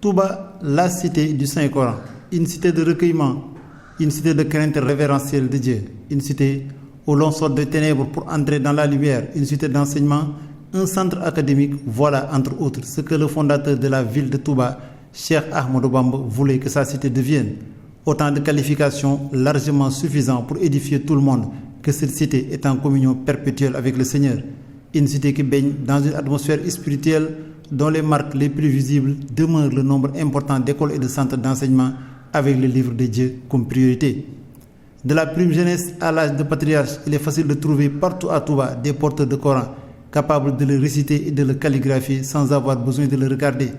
Touba, la cité du Saint-Coran, une cité de recueillement, une cité de crainte révérentielle de Dieu, une cité où l'on sort des ténèbres pour entrer dans la lumière, une cité d'enseignement, un centre académique, voilà entre autres ce que le fondateur de la ville de Touba, Cheikh Ahmadou Bamba, voulait que sa cité devienne. Autant de qualifications largement suffisantes pour édifier tout le monde que cette cité est en communion perpétuelle avec le Seigneur. Une cité qui baigne dans une atmosphère spirituelle dont les marques les plus visibles demeurent le nombre important d'écoles et de centres d'enseignement avec le livre de Dieu comme priorité. De la prime jeunesse à l'âge de patriarche, il est facile de trouver partout à Touba des porteurs de Coran capables de le réciter et de le calligraphier sans avoir besoin de le regarder.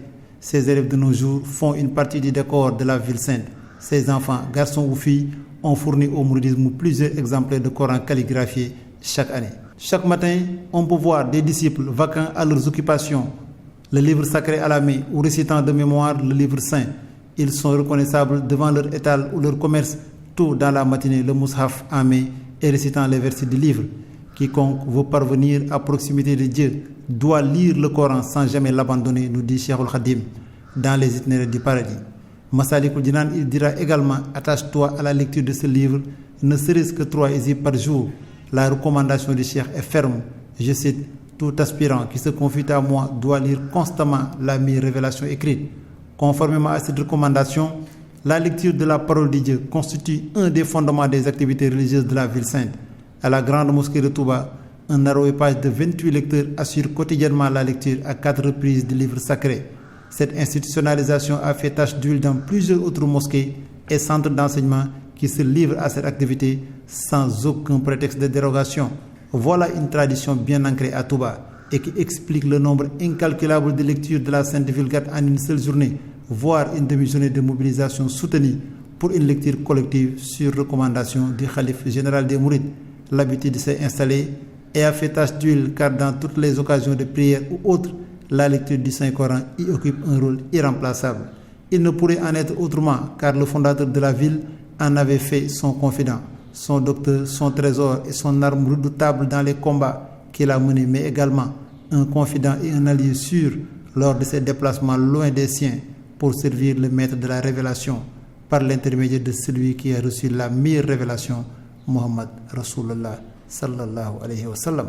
Ces élèves de nos jours font une partie du décor de la ville sainte. Ces enfants, garçons ou filles, ont fourni au mouridisme plusieurs exemplaires de Coran calligraphiés chaque année. Chaque matin, on peut voir des disciples vaquant à leurs occupations, le livre sacré à la main ou récitant de mémoire le livre saint. Ils sont reconnaissables devant leur étal ou leur commerce, tout dans la matinée, le mushaf en main et récitant les versets du livre. Quiconque veut parvenir à proximité de Dieu doit lire le Coran sans jamais l'abandonner, nous dit Cheikh Khadim dans les itinéraires du paradis. Massalikul Jinan, il dira également: attache-toi à la lecture de ce livre, ne serait-ce que 3 exils par jour. La recommandation du Cheikh est ferme. Je cite: tout aspirant qui se confie à moi doit lire constamment la meilleure révélation écrite. Conformément à cette recommandation, la lecture de la parole de Dieu constitue un des fondements des activités religieuses de la ville sainte. À la grande mosquée de Touba, un aréopage de 28 lecteurs assure quotidiennement la lecture à 4 reprises du livre sacré. Cette institutionnalisation a fait tache d'huile dans plusieurs autres mosquées et centres d'enseignement qui se livrent à cette activité sans aucun prétexte de dérogation. Voilà une tradition bien ancrée à Touba et qui explique le nombre incalculable de lectures de la Sainte Vulgate en une seule journée, voire une demi-journée de mobilisation soutenue pour une lecture collective sur recommandation du Khalife général des Mourides. L'habitude s'est installée et a fait tache d'huile car dans toutes les occasions de prière ou autres, la lecture du Saint-Coran y occupe un rôle irremplaçable. Il ne pourrait en être autrement car le fondateur de la ville en avait fait son confident, son docteur, son trésor et son arme redoutable dans les combats qu'il a menés, mais également un confident et un allié sûr lors de ses déplacements loin des siens pour servir le maître de la révélation par l'intermédiaire de celui qui a reçu la meilleure révélation, Muhammad Rasulullah sallallahu alayhi wa sallam.